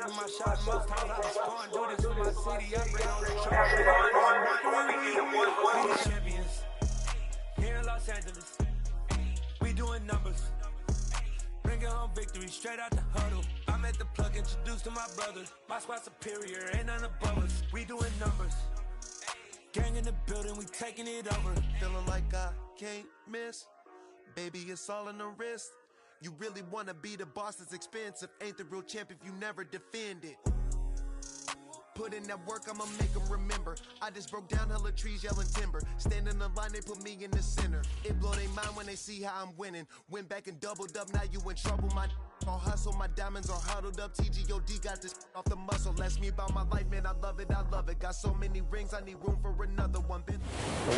taking my shot. Most times I just score and do this for my city. I bring on the trophy. We the champions here in Los Angeles. We doing numbers. Bringing home victory straight out the huddle. I'm at the plug, introduced to my brothers. My squad superior, ain't none above us. We doing numbers. Gang in the building, we taking it over. Feeling like I can't miss. Baby, it's all in the wrist. You really wanna be the boss, that's expensive. Ain't the real champ if you never defend it. Put in that work, I'ma make them remember. I just broke down hella trees, yelling timber. Stand in the line, they put me in the center. It blow their mind when they see how I'm winning. Went back and doubled up, now you in trouble. My all hustle, my diamonds are huddled up. TGOD got this off the muscle. Ask me about my life, man, I love it, I love it. Got so many rings, I need room for another one.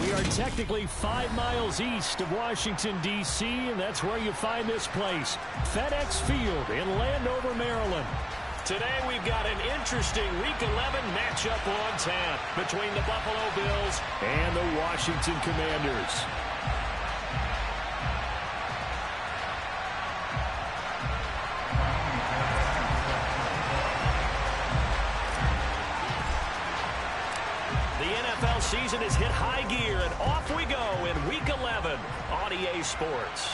We are technically 5 miles east of Washington, D.C., and that's where you find this place, FedEx Field in Landover, Maryland. Today we've got an interesting Week 11 matchup on tap between the Buffalo Bills and the Washington Commanders. The NFL season has hit high gear, and off we go in Week 11 on EA Sports.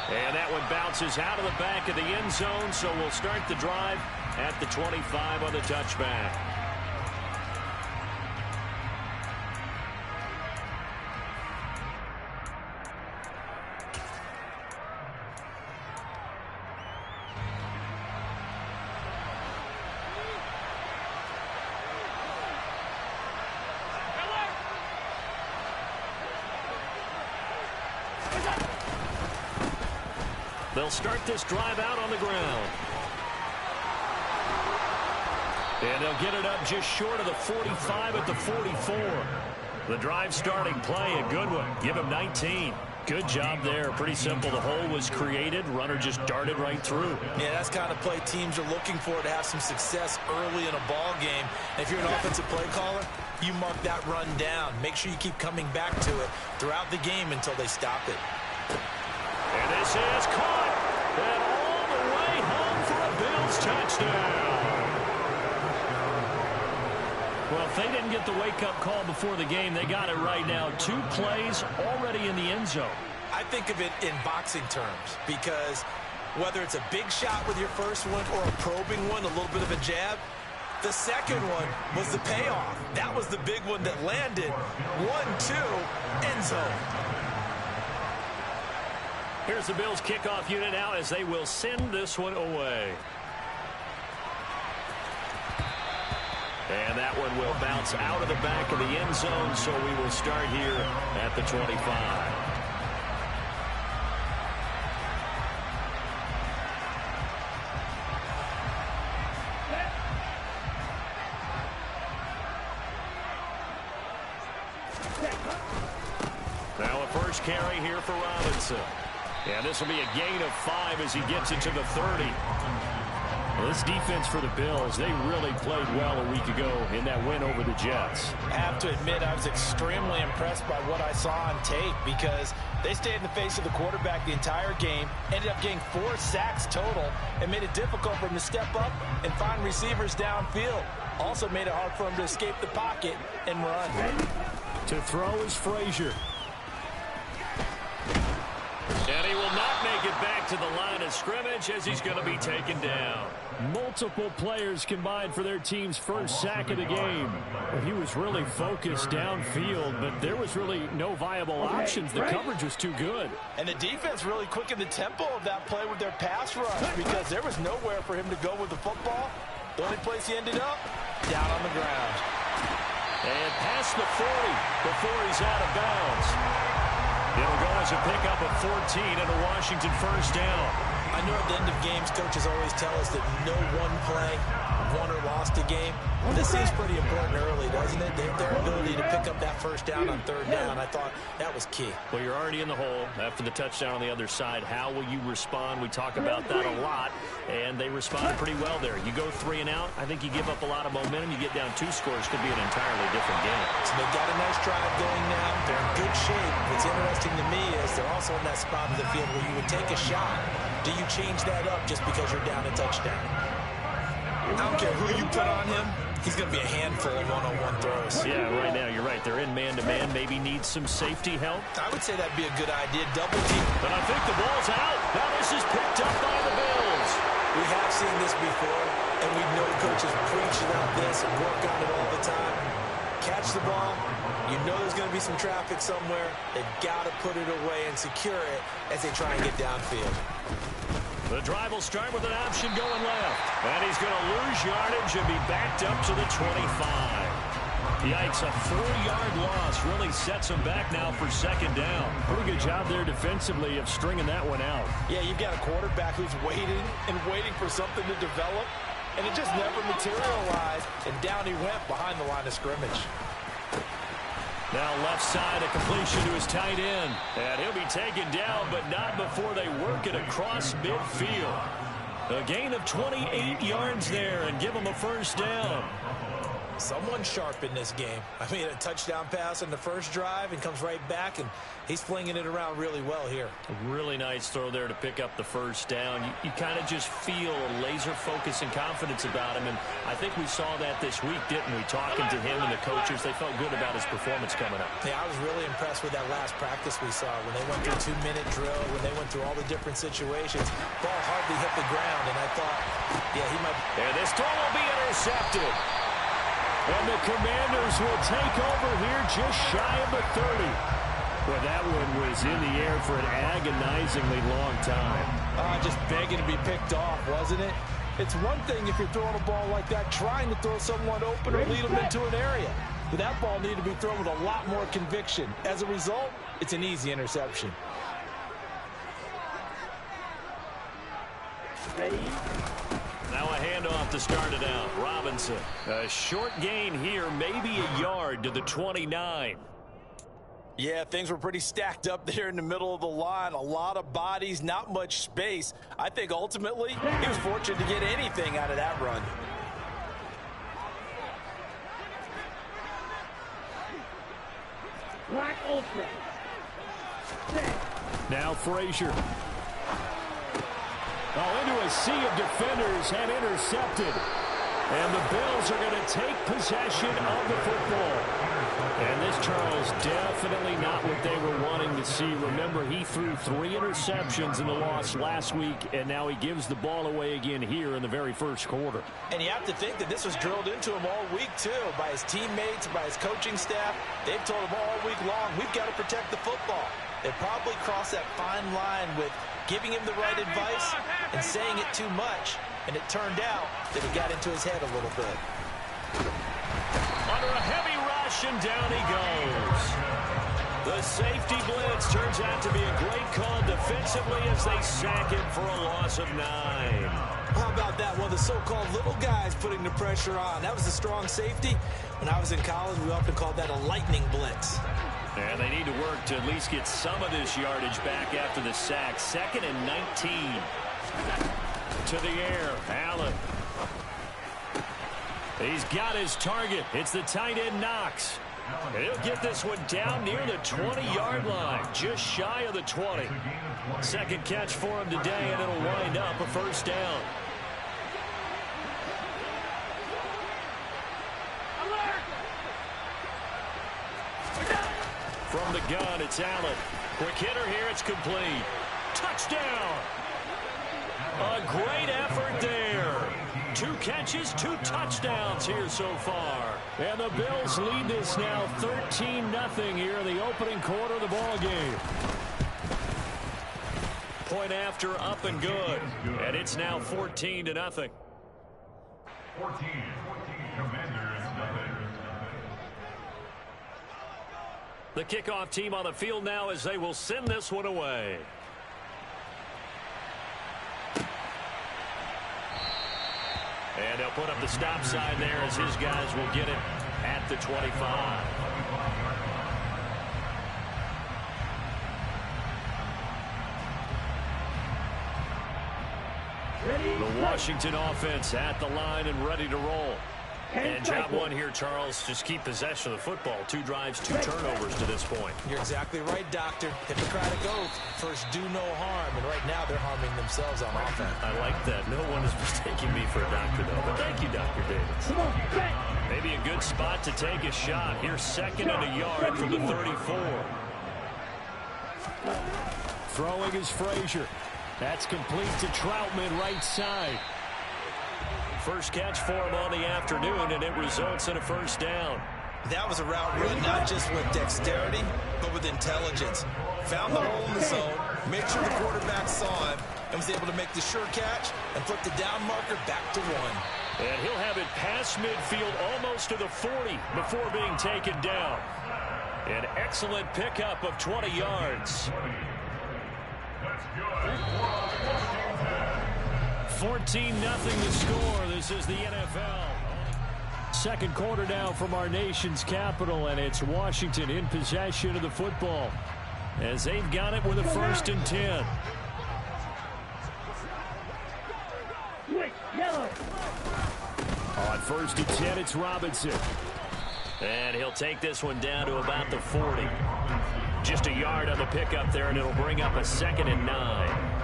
And that one bounces out of the back of the end zone, so we'll start the drive at the 25 on the touchback. They'll start this drive out on the ground. And they'll get it up just short of the 45 at the 44. The drive starting play, a good one. Give him 19. Good job there. Pretty simple. The hole was created. Runner just darted right through. Yeah, that's the kind of play teams are looking for to have some success early in a ball game. And if you're an offensive play caller, you mark that run down. Make sure you keep coming back to it throughout the game until they stop it. And this is caught. And all the way home for a Bills touchdown. Well, if they didn't get the wake-up call before the game, they got it right now. 2 plays already in the end zone. I think of it in boxing terms because whether it's a big shot with your first one or a probing one, a little bit of a jab, the second one was the payoff. That was the big one that landed. 1-2, end zone. Here's the Bills kickoff unit now as they will send this one away. And that one will bounce out of the back of the end zone, so we will start here at the 25. Now a first carry here for Robinson. And this will be a gain of 5 as he gets it to the 30. Well, this defense for the Bills, they really played well a week ago in that win over the Jets. I have to admit, I was extremely impressed by what I saw on tape because they stayed in the face of the quarterback the entire game, ended up getting 4 sacks total, and made it difficult for him to step up and find receivers downfield. Also made it hard for him to escape the pocket and run. To throw is Frazier. And he will not make it back to the line of scrimmage as he's going to be taken down. Multiple players combined for their team's first sack of the game. Well, he was really focused downfield, but there was really no viable options. The coverage was too good. And the defense really quickened the tempo of that play with their pass rush because there was nowhere for him to go with the football. The only place he ended up, down on the ground. And past the 40 before he's out of bounds. It'll go as a pickup of 14 and a Washington first down. I know at the end of games, coaches always tell us that no one play won or lost a game. This seems pretty important early, doesn't it? Their ability to pick up that first down on third down, I thought that was key. Well, you're already in the hole after the touchdown on the other side. How will you respond? We talk about that a lot, and they responded pretty well there. You go 3 and out, I think you give up a lot of momentum. You get down 2 scores, could be an entirely different game. So they've got a nice drive going now. They're in good shape. What's interesting to me is they're also in that spot of the field where you would take a shot do you change that up just because you're down a touchdown? I don't care who you put on him. He's going to be a handful of one-on-one throws. Yeah, right now, you're right. They're in man-to-man. Maybe needs some safety help. I would say that'd be a good idea. Double team. But I think the ball's out. Now this is picked up by the Bills. We have seen this before, and we know coaches preach about this and work on it all the time. Catch the ball. You know there's going to be some traffic somewhere. They've got to put it away and secure it as they try and get downfield. The drive will start with an option going left. And he's going to lose yardage and be backed up to the 25. Yikes, a 4-yard loss really sets him back now for second down. Pretty good job there defensively of stringing that one out. Yeah, you've got a quarterback who's waiting and waiting for something to develop, and it just never materialized, and down he went behind the line of scrimmage. Now left side, a completion to his tight end. And he'll be taken down, but not before they work it across midfield. A gain of 28 yards there and give him a first down. Someone sharp in this game. I mean, a touchdown pass in the first drive and comes right back, and he's flinging it around really well here. A really nice throw there to pick up the first down. You kind of just feel a laser focus and confidence about him, and I think we saw that this week, didn't we? Talking to him and the coaches, they felt good about his performance coming up. Yeah, I was really impressed with that last practice we saw when they went through 2-minute drill, when they went through all the different situations. Ball hardly hit the ground, and I thought, yeah, he might. And this throw will be intercepted. And the Commanders will take over here just shy of the 30. Well, that one was in the air for an agonizingly long time. Just begging to be picked off, wasn't it? It's one thing if you're throwing a ball like that, trying to throw someone open or lead them into an area. But that ball needed to be thrown with a lot more conviction. As a result, it's an easy interception. Ready? Now a handoff to start it out. Robinson. A short gain here, maybe a yard to the 29. Yeah, things were pretty stacked up there in the middle of the line. A lot of bodies, not much space. I think ultimately he was fortunate to get anything out of that run. Now Frazier. Into a sea of defenders and intercepted. And the Bills are going to take possession of the football. And this, Charles, definitely not what they were wanting to see. Remember, he threw 3 interceptions in the loss last week, and now he gives the ball away again here in the very first quarter. And you have to think that this was drilled into him all week, too, by his teammates, by his coaching staff. They've told him all week long, we've got to protect the football. They probably crossed that fine line with giving him the right advice and saying it too much. And it turned out that it got into his head a little bit. Under a heavy rush, and down he goes. The safety blitz turns out to be a great call defensively as they sack him for a loss of 9. How about that? One of the so-called little guys putting the pressure on. That was a strong safety. When I was in college, we often called that a lightning blitz. And they need to work to at least get some of this yardage back after the sack. 2nd and 19. To the air, Allen. He's got his target. It's the tight end, Knox. And he'll get this one down near the 20-yard line, just shy of the 20. Second catch for him today, and it'll wind up a first down. From the gun, it's Allen. Quick hitter here, it's complete. Touchdown! A great effort there. 2 catches, 2 touchdowns here so far. And the Bills lead this now 13-0 here in the opening quarter of the ball game. Point after, up and good. And it's now 14-0. 14, Commanders, nothing. The kickoff team on the field now as they will send this one away. And they'll put up the stop sign there as his guys will get it at the 25. The Washington offense at the line and ready to roll. And job one here, Charles, just keep possession of the football. 2 drives, 2 turnovers to this point. You're exactly right, Doctor. Hippocratic oath. First, do no harm. And right now, they're harming themselves on offense. I like that. No one is mistaking me for a doctor, though. But thank you, Dr. Davis. Maybe a good spot to take a shot. Here's 2nd and a yard from the 34. Throwing is Frazier. That's complete to Troutman, right side. First catch for him on the afternoon, and it results in a first down. That was a route run not just with dexterity, but with intelligence. Found the hole in the zone, made sure the quarterback saw him, and was able to make the sure catch and flip the down marker back to 1. And he'll have it past midfield, almost to the 40, before being taken down. An excellent pickup of 20 yards. 14-0 the score. This is the NFL. Second quarter now from our nation's capital, and it's Washington in possession of the football as they've got it with a 1st and 10. On 1st and 10, it's Robinson. And he'll take this one down to about the 40. Just a yard on the pickup there, and it'll bring up a 2nd and 9.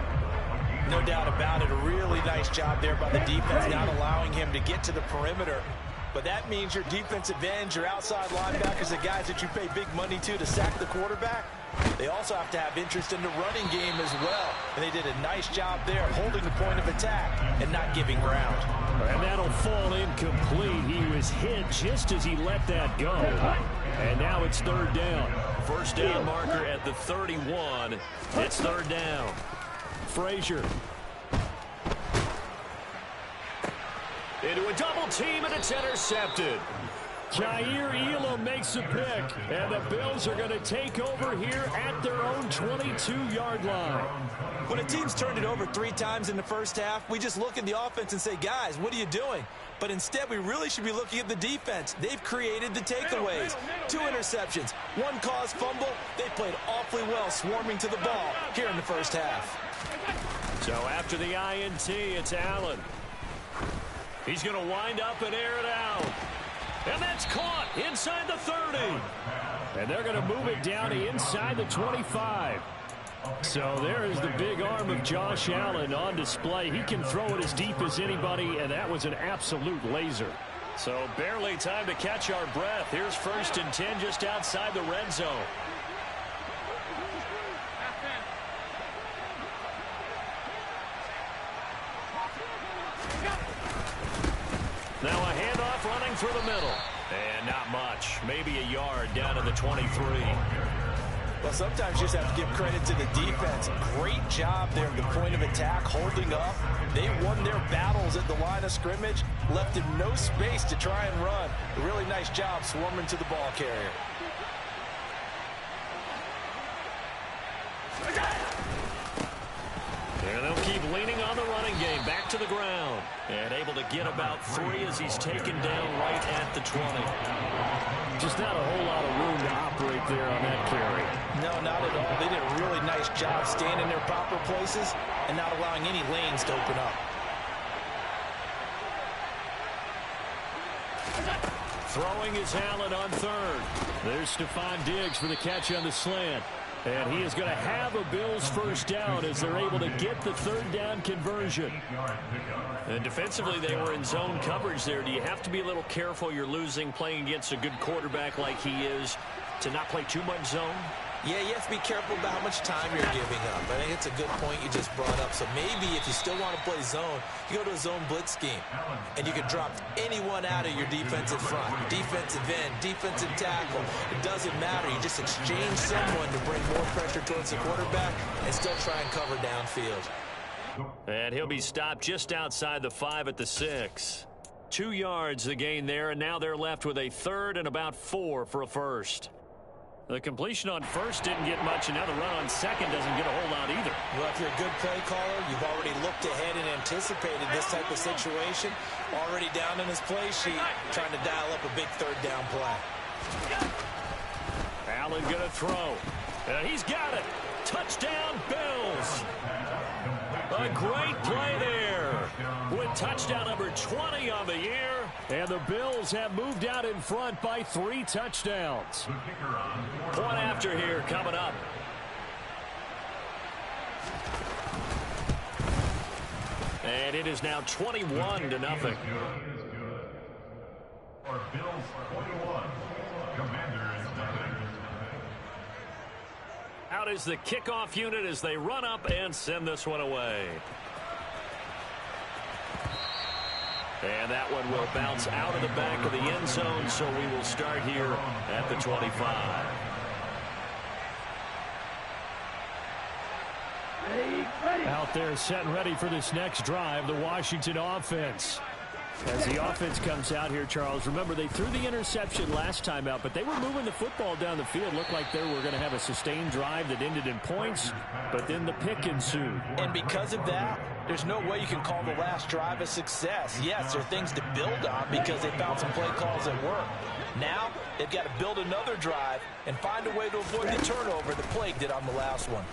No doubt about it. A really nice job there by the defense, not allowing him to get to the perimeter. But that means your defensive ends, your outside linebackers, the guys that you pay big money to sack the quarterback, they also have to have interest in the running game as well. And they did a nice job there holding the point of attack and not giving ground. And that'll fall incomplete. He was hit just as he let that go. And now it's 3rd down. First down marker at the 31. It's 3rd down. Frazier. Into a double team, and it's intercepted. Jair Elam makes a pick, and the Bills are going to take over here at their own 22-yard line. When a team's turned it over 3 times in the first half, we just look at the offense and say, guys, what are you doing? But instead, we really should be looking at the defense. They've created the takeaways. 2 interceptions, 1 caused fumble. They played awfully well swarming to the ball here in the first half. So after the INT, it's Allen. He's going to wind up and air it out. And that's caught inside the 30. And they're going to move it down to inside the 25. So there is the big arm of Josh Allen on display. He can throw it as deep as anybody, and that was an absolute laser. So barely time to catch our breath. Here's 1st and 10 just outside the red zone. Now a handoff running through the middle. And not much. Maybe a yard down to the 23. Well, sometimes you just have to give credit to the defense. Great job there at the point of attack, holding up. They won their battles at the line of scrimmage, left him no space to try and run. A really nice job swarming to the ball carrier. And they'll keep leaning on the running game. Back to the ground. And able to get about 3 as he's taken down right at the 20. Just not a whole lot of room to operate there on that carry. No, not at all. They did a really nice job staying in their proper places and not allowing any lanes to open up. Throwing is Allen on 3rd. There's Stephon Diggs for the catch on the slant. And he is going to have a Bills first down as they're able to get the 3rd down conversion. And defensively, they were in zone coverage there. Do you have to be a little careful? You're losing, playing against a good quarterback like he is, to not play too much zone? Yeah, you have to be careful about how much time you're giving up. I think it's a good point you just brought up. So maybe if you still want to play zone, you go to a zone blitz scheme. And you can drop anyone out of your defensive front. Defensive end, defensive tackle. It doesn't matter. You just exchange someone to bring more pressure towards the quarterback and still try and cover downfield. And he'll be stopped just outside the 5 at the 6. 2 yards the gain there, and now they're left with a 3rd and about 4 for a first. The completion on 1st didn't get much, and now the run on 2nd doesn't get a whole lot either. Well, if you're a good play caller, you've already looked ahead and anticipated this type of situation. Already down in his play sheet, trying to dial up a big 3rd down play. Allen going to throw. He's got it. Touchdown, Bills. A great play there with touchdown number 20 on the year. And the Bills have moved out in front by 3 touchdowns. Point after here coming up. And it is now 21-0. Or Bills 21, Commanders nothing. Out is the kickoff unit as they run up and send this one away. And that one will bounce out of the back of the end zone, so we will start here at the 25. Out there set and ready for this next drive, the Washington offense. As the offense comes out here, Charles, remember they threw the interception last time out, but they were moving the football down the field. Looked like they were going to have a sustained drive that ended in points, but then the pick ensued. And because of that, there's no way you can call the last drive a success. Yes, there are things to build on because they found some play calls that work. Now, they've got to build another drive and find a way to avoid the turnover the plague did on the last one.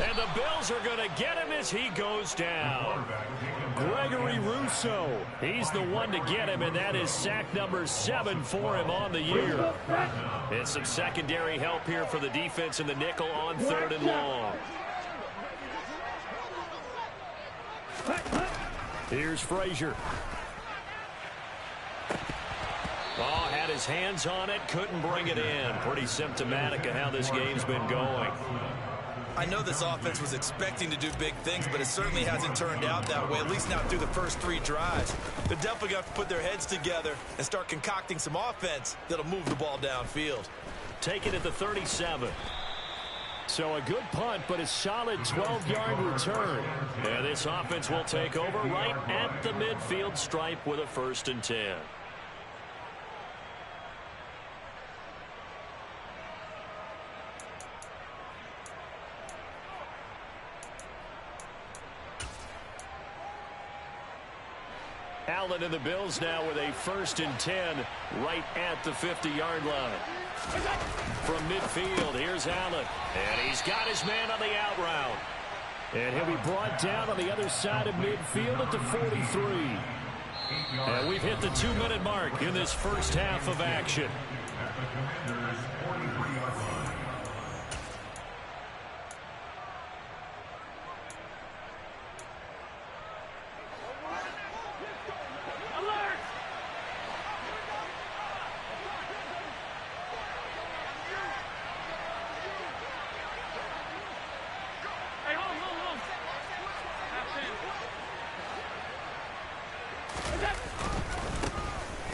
And the Bills are going to get him as he goes down. Gregory Rousseau, he's the one to get him, and that is sack number 7 for him on the year. And some secondary help here for the defense in the nickel on 3rd and long. Here's Frazier. Oh, had his hands on it, couldn't bring it in. Pretty symptomatic of how this game's been going. I know this offense was expecting to do big things, but it certainly hasn't turned out that way, at least not through the first 3 drives. They're definitely going to have to put their heads together and start concocting some offense that'll move the ball downfield. Take it at the 37. So a good punt, but a solid 12-yard return. And this offense will take over right at the midfield stripe with a 1st and 10. Allen and the Bills now with a 1st and 10 right at the 50-yard line. From midfield, here's Allen. And he's got his man on the out route. And he'll be brought down on the other side of midfield at the 43. And we've hit the 2-minute mark in this first half of action.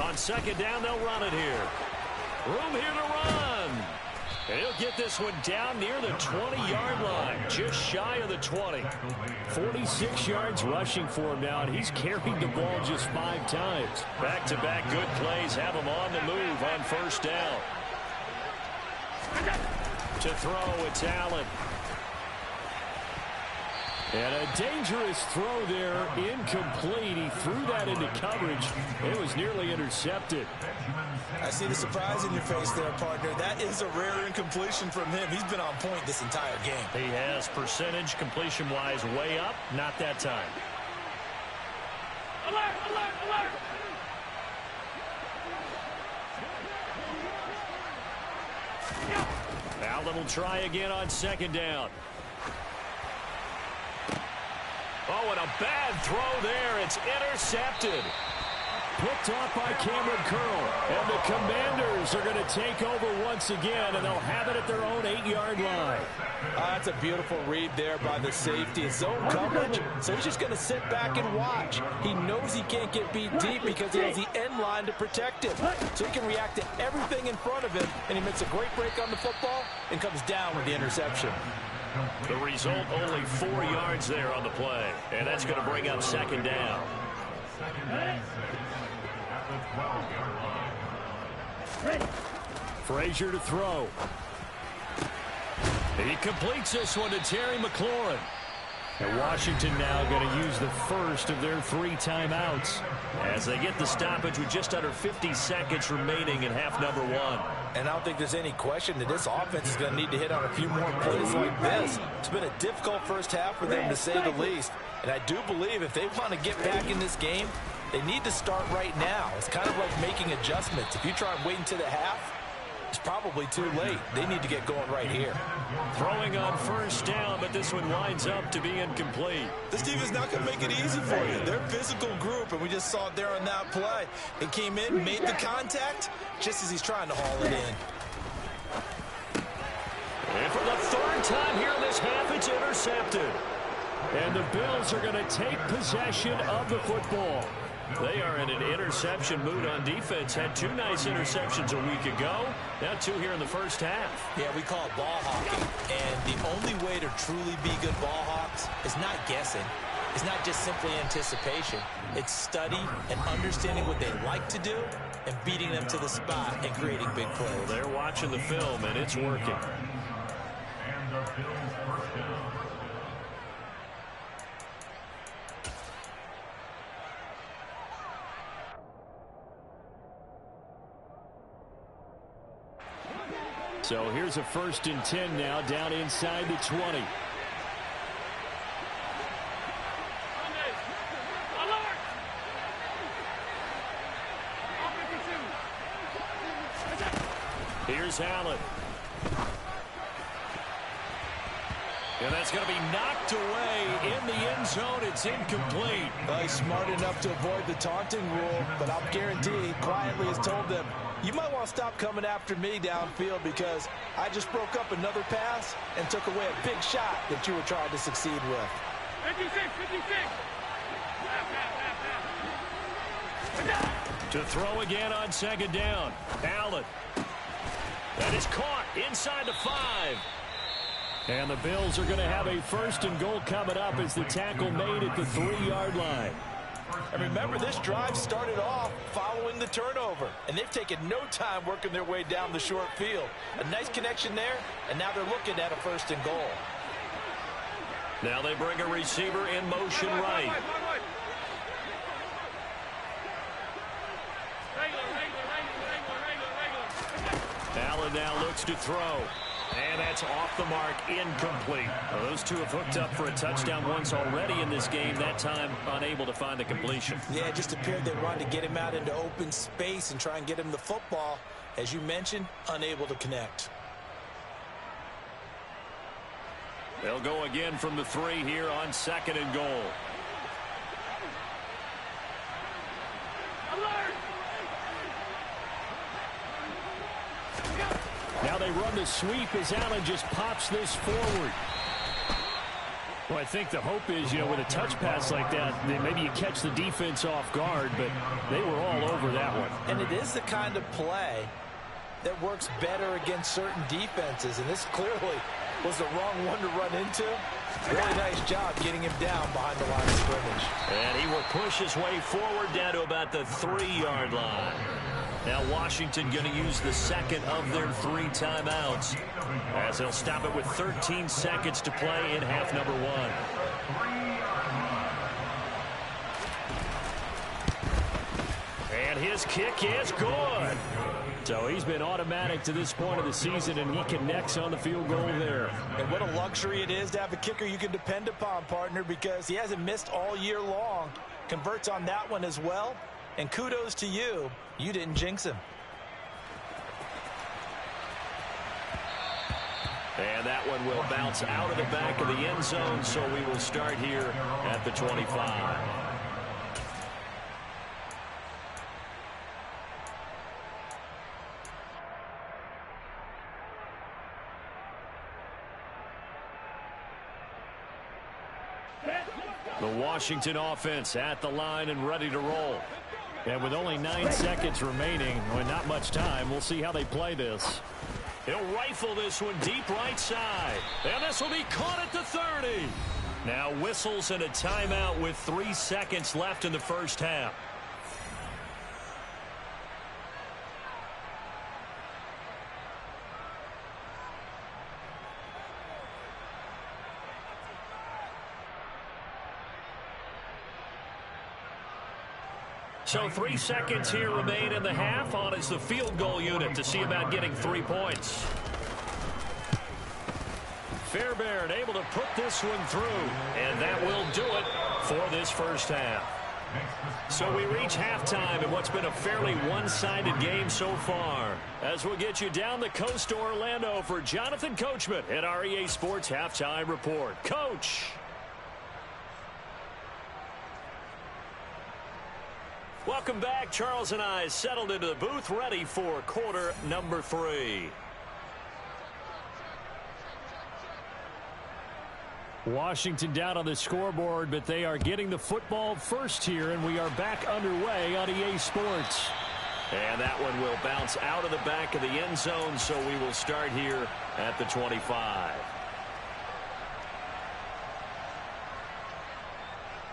On 2nd down, they'll run it here. Room here to run. And he'll get this one down near the 20-yard line, just shy of the 20. 46 yards rushing for him now, and he's carried the ball just 5 times. Back-to-back good plays have him on the move on 1st down. To throw, it's Allen. And a dangerous throw there, incomplete. He threw that into coverage. It was nearly intercepted. I see the surprise in your face there, partner. That is a rare incompletion from him. He's been on point this entire game. He has percentage completion-wise way up. Not that time. Alert, alert, alert! Allen will try again on 2nd down. Oh, and a bad throw there. It's intercepted. Picked off by Cameron Curl. And the Commanders are going to take over once again, and they'll have it at their own 8-yard line. That's a beautiful read there by the safety. Zone coverage, so he's just going to sit back and watch. He knows he can't get beat deep because he has the end line to protect him. So he can react to everything in front of him, and he makes a great break on the football and comes down with the interception. The result, only 4 yards there on the play. And that's going to bring up 2nd down. Frazier to throw. He completes this one to Terry McLaurin. And Washington now going to use the first of their 3 timeouts as they get the stoppage with just under 50 seconds remaining in half number 1. And I don't think there's any question that this offense is going to need to hit on a few more plays like this. It's been a difficult first half for them, to say the least. And I do believe if they want to get back in this game, They need to start right now. It's kind of like making adjustments. If you try and wait until the half, it's probably too late. They need to get going right here. Throwing on first down, but this one winds up to be incomplete. This team is not going to make it easy for you. They're a physical group, and we just saw it there on that play. He came in, made the contact, just as he's trying to haul it in. And for the third time here in this half, it's intercepted. And the Bills are going to take possession of the football. They are in an interception mood on defense. Had 2 nice interceptions a week ago. Now 2 here in the first half. Yeah, we call it ball hawking. And the only way to truly be good ball hawks is not guessing. It's not just simply anticipation. It's study and understanding what they like to do and beating them to the spot and creating big plays. Well, they're watching the film, and it's working. And the Bills first down. So here's a 1st and 10 now, down inside the 20. Here's Allen. And that's going to be knocked away in the end zone. It's incomplete. Well, he's smart enough to avoid the taunting rule, but I'll guarantee he quietly has told them, you might want to stop coming after me downfield because I just broke up another pass and took away a big shot that you were trying to succeed with. 56. To throw again on 2nd down. Allen. That is caught inside the 5. And the Bills are going to have a 1st and goal coming up as the tackle made at the 3-yard line. And remember, this drive started off following the turnover, and they've taken no time working their way down the short field. A nice connection there, and now they're looking at a 1st and goal. Now they bring a receiver in motion right. Allen now looks to throw. And that's off the mark, incomplete. Well, those two have hooked up for a touchdown once already in this game, that time unable to find the completion. Yeah, it just appeared they wanted to get him out into open space and try and get him the football. As you mentioned, unable to connect. They'll go again from the 3 here on 2nd and goal. Now they run the sweep as Allen just pops this forward. Well, I think the hope is, with a touch pass like that, maybe you catch the defense off guard, but they were all over that one. And it is the kind of play that works better against certain defenses, and this clearly was the wrong one to run into. Really nice job getting him down behind the line of scrimmage. And he will push his way forward down to about the 3-yard line. Now Washington going to use the 2nd of their 3 timeouts as they'll stop it with 13 seconds to play in half number 1. And his kick is good. So he's been automatic to this point of the season, and he connects on the field goal there. And what a luxury it is to have a kicker you can depend upon, partner, because he hasn't missed all year long. Converts on that one as well. And kudos to you. You didn't jinx him. And that one will bounce out of the back of the end zone, so we will start here at the 25. The Washington offense at the line and ready to roll. And with only 9 seconds remaining, well, not much time, we'll see how they play this. He'll rifle this one deep right side. And this will be caught at the 30. Now whistles and a timeout with 3 seconds left in the first half. So 3 seconds here remain in the half. On is the field goal unit to see about getting 3 points. Fairbairn able to put this one through. And that will do it for this first half. So we reach halftime in what's been a fairly one-sided game so far. As we'll get you down the coast to Orlando for Jonathan Coachman at our EA Sports Halftime Report. Coach! Welcome back. Charles and I settled into the booth, ready for quarter number 3. Washington down on the scoreboard, but they are getting the football first here, and we are back underway on EA Sports. And that one will bounce out of the back of the end zone, so we will start here at the 25.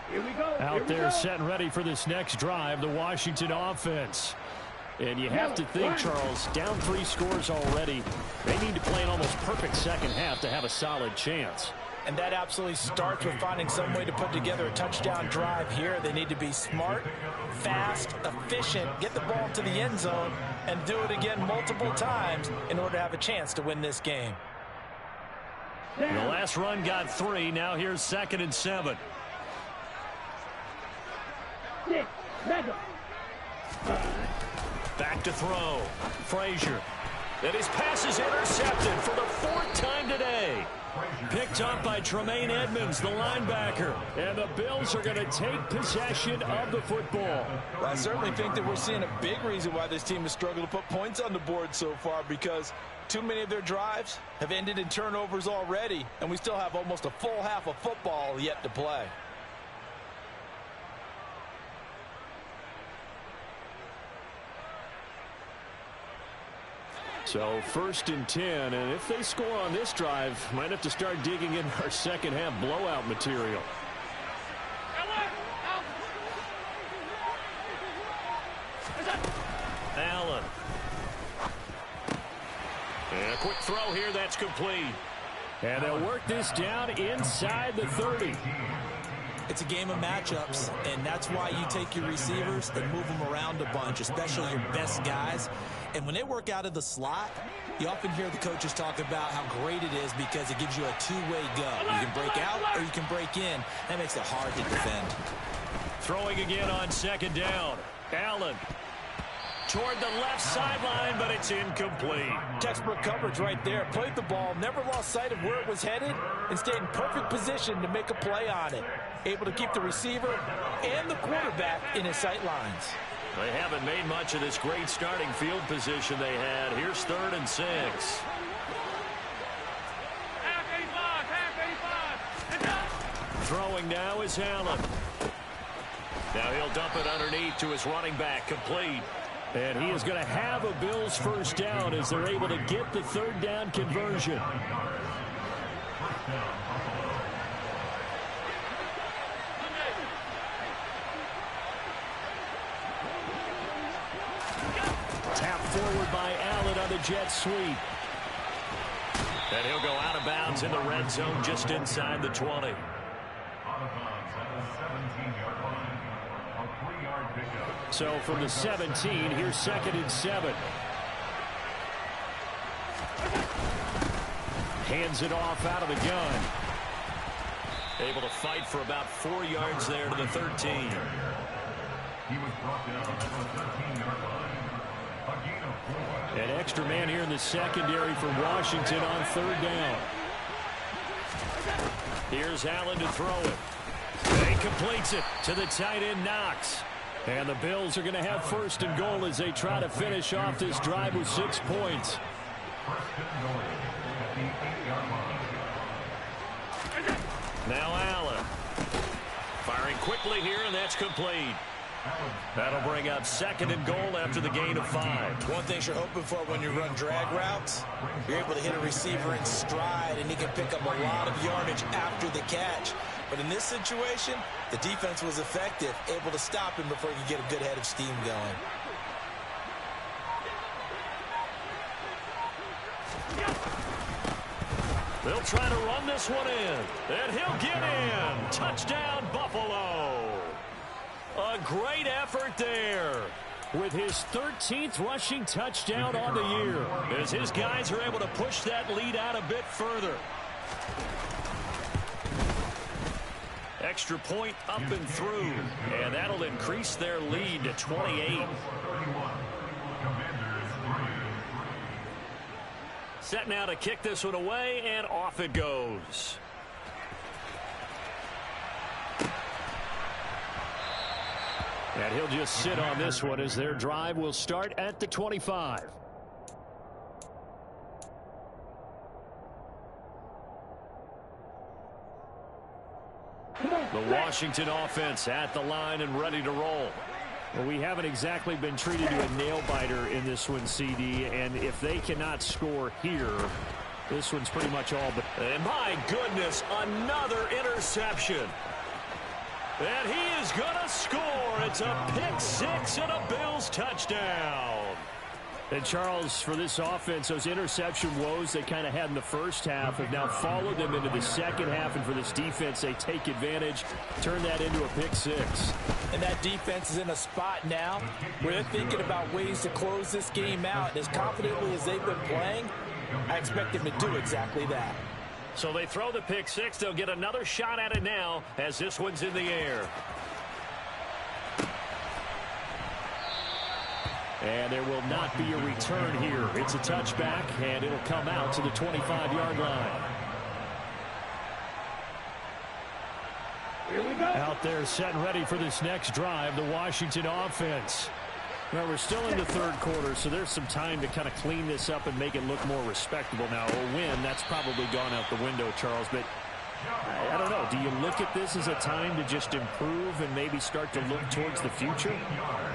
Here we go. Out there set and ready for this next drive, the Washington offense. And you have to think, Charles, down 3 scores already. They need to play an almost perfect second half to have a solid chance. And that absolutely starts with finding some way to put together a touchdown drive here. They need to be smart, fast, efficient, get the ball to the end zone, and do it again multiple times in order to have a chance to win this game. The last run got 3. Now here's 2nd and 7. Back to throw. Frazier. And his pass is intercepted for the 4th time today. Picked up by Tremaine Edmonds, the linebacker. And the Bills are going to take possession of the football. Well, I certainly think that we're seeing a big reason why this team has struggled to put points on the board so far, because too many of their drives have ended in turnovers already, and we still have almost a full half of football yet to play. So 1st and 10, and if they score on this drive, might have to start digging in our second half blowout material. Allen. And a quick throw here, that's complete. And they'll work this down inside the 30. It's a game of matchups, and that's why you take your receivers and move them around a bunch, especially your best guys. And when they work out of the slot, you often hear the coaches talk about how great it is because it gives you a two-way go. You can break out or you can break in. That makes it hard to defend. Throwing again on 2nd down. Allen toward the left sideline, but it's incomplete. Textbook coverage right there. Played the ball, never lost sight of where it was headed, and stayed in perfect position to make a play on it. Able to keep the receiver and the quarterback in his sight lines. They haven't made much of this great starting field position they had. Here's 3rd and 6. Throwing now is Allen. Now he'll dump it underneath to his running back, complete. And he is going to have a Bills 1st down as they're able to get the 3rd down conversion. Tap forward by Allen on the jet sweep. And he'll go out of bounds in the red zone just inside the 20. Out of bounds at the 17-yard line. A 3-yard pickup. So from the 17, here's 2nd and 7. Hands it off out of the gun. Able to fight for about 4 yards there to the 13. He was brought down to the 13-yard line. A gain of 4. An extra man here in the secondary for Washington on 3rd down. Here's Allen to throw it. And he completes it to the tight end, Knox. And the Bills are going to have 1st and goal as they try to finish off this drive with 6 points. 1st and goal at the 8-yard line. Now Allen. Firing quickly here, and that's complete. That'll bring up 2nd and goal after the gain of 5. One thing you're hoping for when you run drag routes, you're able to hit a receiver in stride, and he can pick up a lot of yardage after the catch. But in this situation, the defense was effective, able to stop him before he could get a good head of steam going. They'll try to run this one in, and he'll get in. Touchdown, Buffalo. A great effort there with his 13th rushing touchdown on the year as his guys are able to push that lead out a bit further. Extra point up and through, and that'll increase their lead to 28. Set now to kick this one away, and off it goes. And he'll just sit on this one as their drive will start at the 25. The Washington offense at the line and ready to roll. Well, we haven't exactly been treated to a nail-biter in this one, CD, and if they cannot score here, this one's pretty much all but... And my goodness, another interception. And he is going to score. It's a pick six and a Bills touchdown. And, Charles, for this offense, those interception woes they kind of had in the first half have now followed them into the second half. And for this defense, they take advantage, turn that into a pick six. And that defense is in a spot now where they're thinking about ways to close this game out. As confidently as they've been playing, I expect them to do exactly that. So they throw the pick six. They'll get another shot at it now as this one's in the air. And there will not be a return here. It's a touchback, and it'll come out to the 25-yard line. Here we go. Out there set and ready for this next drive, the Washington offense. Well, we're still in the third quarter, so there's some time to kind of clean this up and make it look more respectable. Now, a win, that's probably gone out the window, Charles, but I don't know. Do you look at this as a time to just improve and maybe start to look towards the future?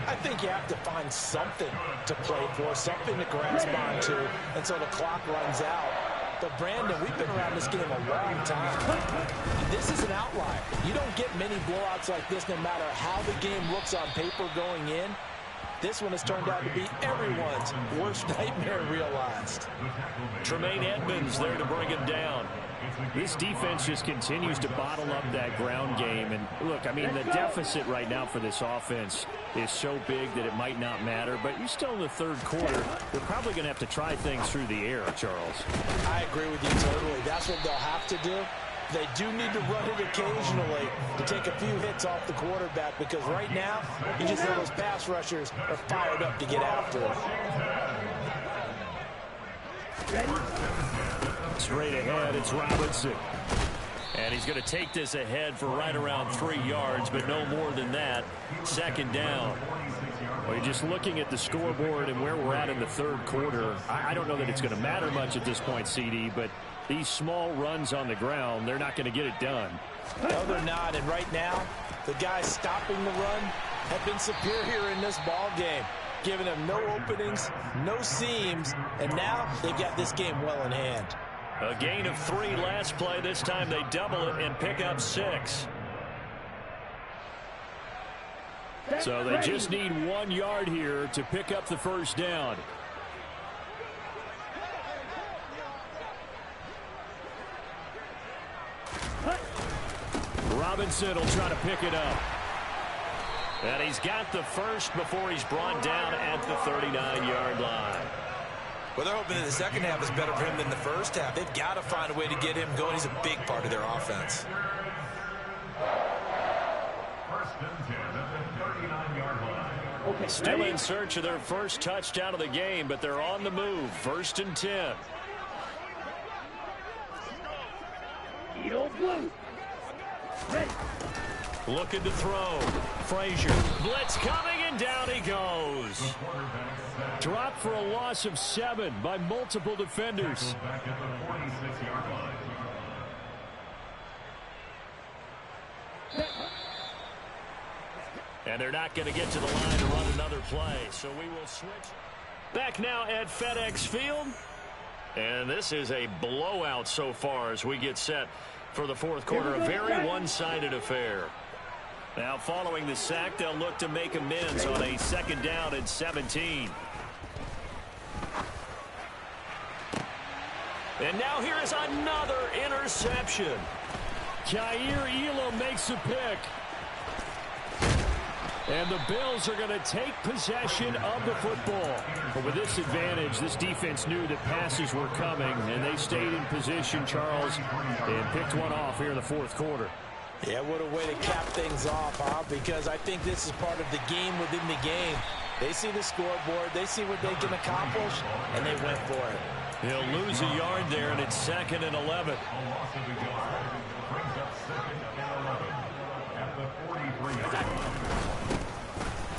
I think you have to find something to play for, something to grasp onto until the clock runs out. But, Brandon, we've been around this game a long time. This is an outlier. You don't get many blowouts like this no matter how the game looks on paper going in. This one has turned out to be everyone's worst nightmare realized. Tremaine Edmonds there to bring him down. This defense just continues to bottle up that ground game. And, look, I mean, the deficit right now for this offense is so big that it might not matter. But you're still in the third quarter. They're probably going to have to try things through the air, Charles. I agree with you totally. That's what they'll have to do. They do need to run it occasionally to take a few hits off the quarterback because right now, you just know those pass rushers are fired up to get after it. Straight ahead, it's Robinson. And he's going to take this ahead for right around 3 yards, but no more than that. Second down. Well, you're just looking at the scoreboard and where we're at in the third quarter. I don't know that it's going to matter much at this point, CD, but these small runs on the ground, they're not going to get it done. No, they're not. And right now, the guys stopping the run have been superior in this ball game, giving them no openings, no seams, and now they've got this game well in hand. A gain of 3 last play. This time they double it and pick up 6. So they just need 1 yard here to pick up the first down. Robinson will try to pick it up. And he's got the first before he's brought down at the 39-yard line. Well, they're hoping that the second half is better for him than the first half. They've got to find a way to get him going. He's a big part of their offense. First and 10 at the 39-yard line. Okay, Still ready? in search of their first touchdown of the game, but they're on the move. First and 10. Eagle blue. Ready. Looking to throw. Frazier. Blitz coming, and down he goes. Dropped for a loss of 7 by multiple defenders. Back at the 46-yard line. And they're not going to get to the line to run another play, so we will switch. Back now at FedEx Field. And this is a blowout so far as we get set for the fourth quarter. A very one-sided affair. Now following the sack, they'll look to make amends on a second down and 17. And now here is another interception. Kaiir Elam makes a pick. And the Bills are going to take possession of the football. But with this advantage, this defense knew that passes were coming, and they stayed in position, Charles, and picked one off here in the fourth quarter. Yeah, what a way to cap things off, huh? Because I think this is part of the game within the game. They see the scoreboard, they see what they can accomplish, and they went for it. He'll lose a yard there, and it's 2nd and 11.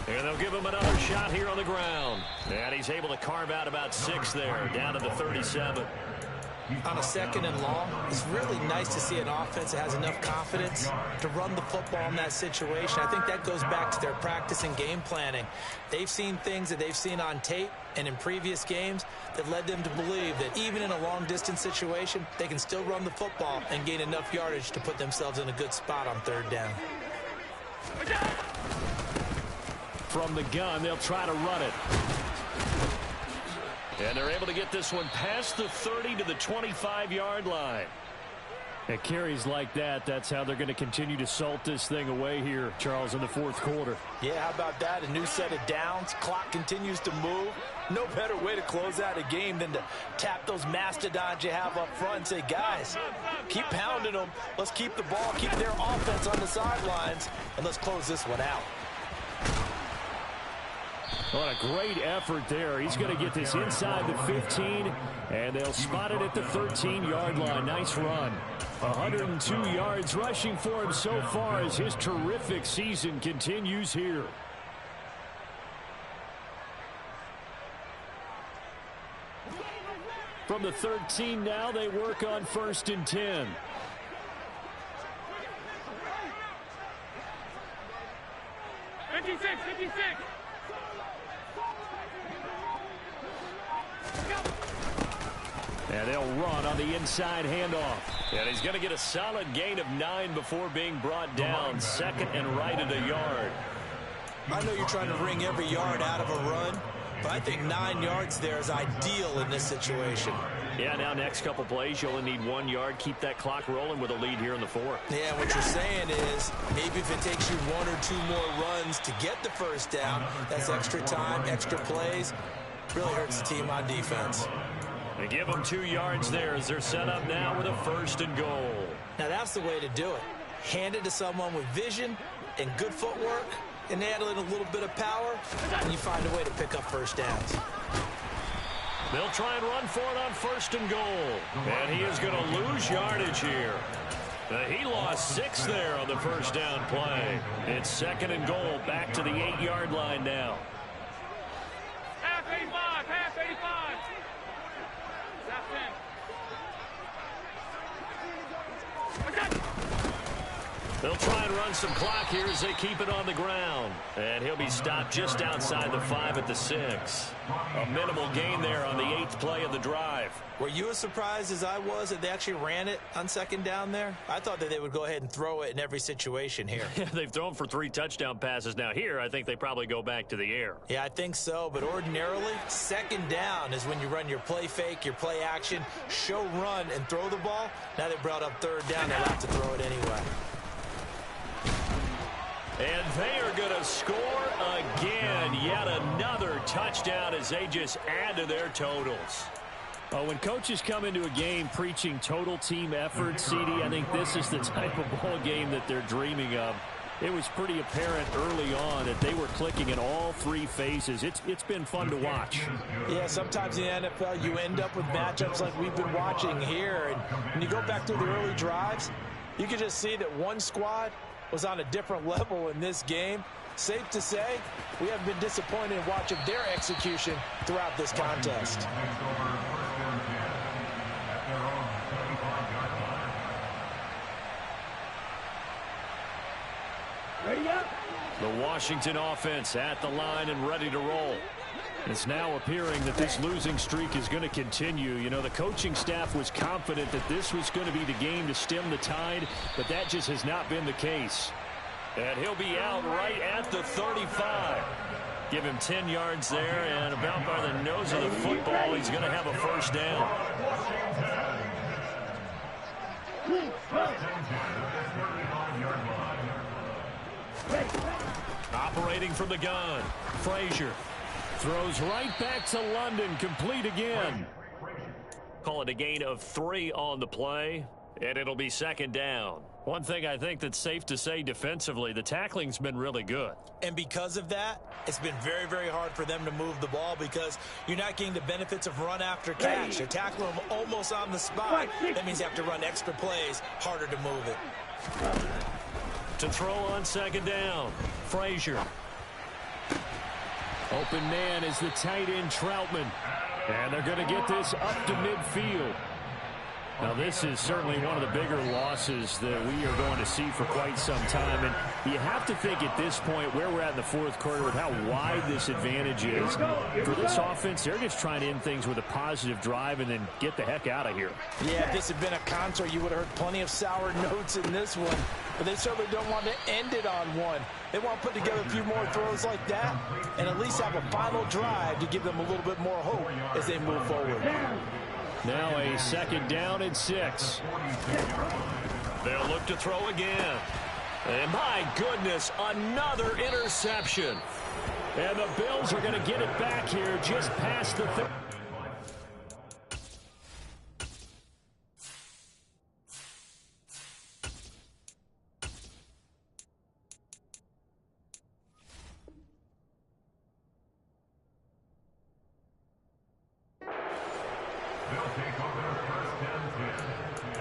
And they'll give him another shot here on the ground. And he's able to carve out about 6 there, down to the 37. On a 2nd and long, it's really nice to see an offense that has enough confidence to run the football in that situation. I think that goes back to their practice and game planning. They've seen things that they've seen on tape and in previous games that led them to believe that even in a long-distance situation, they can still run the football and gain enough yardage to put themselves in a good spot on 3rd down. From the gun, they'll try to run it. And they're able to get this one past the 30 to the 25-yard line. At carries like that, that's how they're going to continue to salt this thing away here, Charles, in the 4th quarter. Yeah, how about that? A new set of downs. Clock continues to move. No better way to close out a game than to tap those mastodons you have up front and say, guys, keep pounding them. Let's keep the ball, keep their offense on the sidelines, and let's close this one out. What a great effort there. He's going to get this inside the 15, and they'll spot it at the 13-yard line. Nice run. 102 yards rushing for him so far as his terrific season continues here. From the 13 now, they work on 1st and 10. And they'll run on the inside handoff. And he's going to get a solid gain of 9 before being brought down. 2nd and right at a yard. I know you're trying to wring every yard out of a run, but I think 9 yards there is ideal in this situation. Yeah, now next couple plays, you only need 1 yard. Keep that clock rolling with a lead here in the 4th. Yeah, what you're saying is maybe if it takes you 1 or 2 more runs to get the 1st down, that's extra time, extra plays. Really hurts the team on defense. They give them 2 yards there as they're set up now with a 1st and goal. Now that's the way to do it. Hand it to someone with vision and good footwork, and add in a little bit of power, and you find a way to pick up 1st downs. They'll try and run for it on 1st and goal. And he is going to lose yardage here. He lost 6 there on the 1st down play. It's 2nd and goal, back to the 8-yard line now. Half 85, half 85. They'll try and run some clock here as they keep it on the ground. And he'll be stopped just outside the 5 at the 6. A minimal gain there on the 8th play of the drive. Were you as surprised as I was that they actually ran it on 2nd down there? I thought that they would go ahead and throw it in every situation here. They've thrown for 3 touchdown passes. Now here, I think they probably go back to the air. Yeah, I think so. But ordinarily, 2nd down is when you run your play fake, your play action, show run, and throw the ball. Now they brought up 3rd down. They'll have to throw it anyway. And they are going to score again. Yet another touchdown as they just add to their totals. Oh, when coaches come into a game preaching total team effort, CD, I think this is the type of ball game that they're dreaming of. It was pretty apparent early on that they were clicking in all 3 phases. It's been fun to watch. Yeah, sometimes in the NFL you end up with matchups like we've been watching here. And when you go back through the early drives, you can just see that one squad was on a different level in this game. Safe to say, we haven't been disappointed in watching their execution throughout this contest. Ready up. The Washington offense at the line and ready to roll. It's now appearing that this losing streak is going to continue. You know, the coaching staff was confident that this was going to be the game to stem the tide, but that just has not been the case. And he'll be out right at the 35. Give him 10 yards there, and about by the nose of the football, he's going to have a 1st down. Operating from the gun, Frazier throws right back to London, complete again. Call it a gain of 3 on the play, and it'll be 2nd down. One thing I think that's safe to say defensively, the tackling's been really good. And because of that, it's been very, very hard for them to move the ball because you're not getting the benefits of run after catch. You're tackling them almost on the spot. That means you have to run extra plays, harder to move it. To throw on second down, Frazier. Open man is the tight end Troutman. And they're going to get this up to midfield. Now, this is certainly one of the bigger losses that we are going to see for quite some time. And you have to think at this point where we're at in the fourth quarter with how wide this advantage is. For this offense, they're just trying to end things with a positive drive and then get the heck out of here. Yeah, if this had been a concert, you would have heard plenty of sour notes in this one. But they certainly don't want to end it on one. They want to put together a few more throws like that and at least have a final drive to give them a little bit more hope as they move forward. Now a second down and 6. They'll look to throw again. And my goodness, another interception. And the Bills are going to get it back here just past the 30. They'll take over their first 10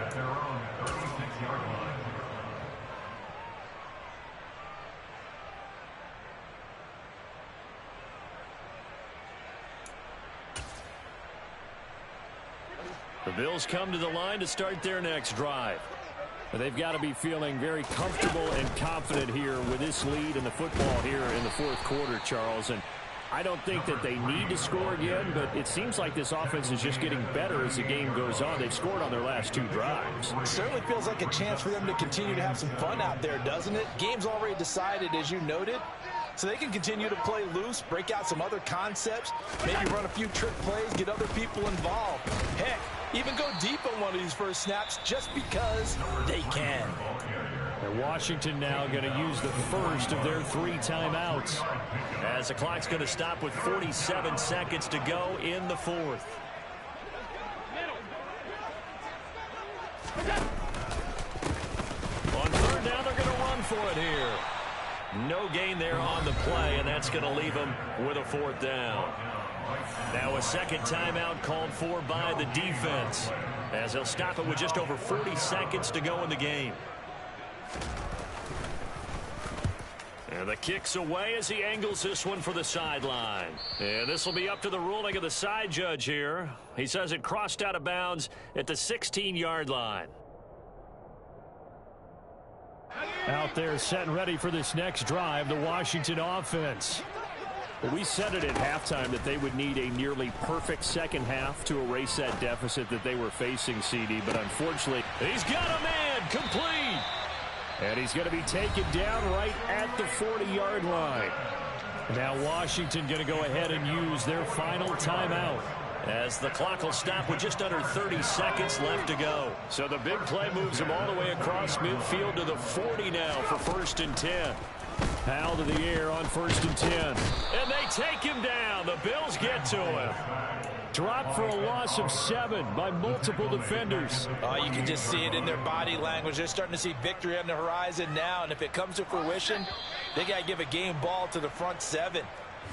at their own 36-yard line. The Bills come to the line to start their next drive. They've got to be feeling very comfortable and confident here with this lead in the football here in the fourth quarter, Charles. And I don't think that they need to score again, but it seems like this offense is just getting better as the game goes on. They've scored on their last 2 drives. It certainly feels like a chance for them to continue to have some fun out there, doesn't it? Game's already decided, as you noted, so they can continue to play loose, break out some other concepts, maybe run a few trick plays, get other people involved. Heck, even go deep on one of these first snaps just because they can. And Washington now going to use the first of their 3 timeouts as the clock's going to stop with 47 seconds to go in the fourth. On third down, they're going to run for it here. No gain there on the play, and that's going to leave them with a 4th down. Now a second timeout called for by the defense as they'll stop it with just over 40 seconds to go in the game. And the kick's away as he angles this one for the sideline. And this will be up to the ruling of the side judge here. He says it crossed out of bounds at the 16-yard line. Out there set and ready for this next drive, the Washington offense. Well, we said it at halftime that they would need a nearly perfect second half to erase that deficit that they were facing, CD. But unfortunately, he's got a man complete. And he's going to be taken down right at the 40-yard line. Now Washington going to go ahead and use their final timeout as the clock will stop with just under 30 seconds left to go. So the big play moves them all the way across midfield to the 40 now for 1st and 10. Powell to the air on 1st and 10. And they take him down. The Bills get to him. Dropped for a loss of 7 by multiple defenders. You can just see it in their body language. They're starting to see victory on the horizon now, and if it comes to fruition, they got to give a game ball to the front 7.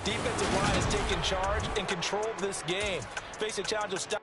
Defensive line has taken charge and controlled this game. Face a challenge of stop.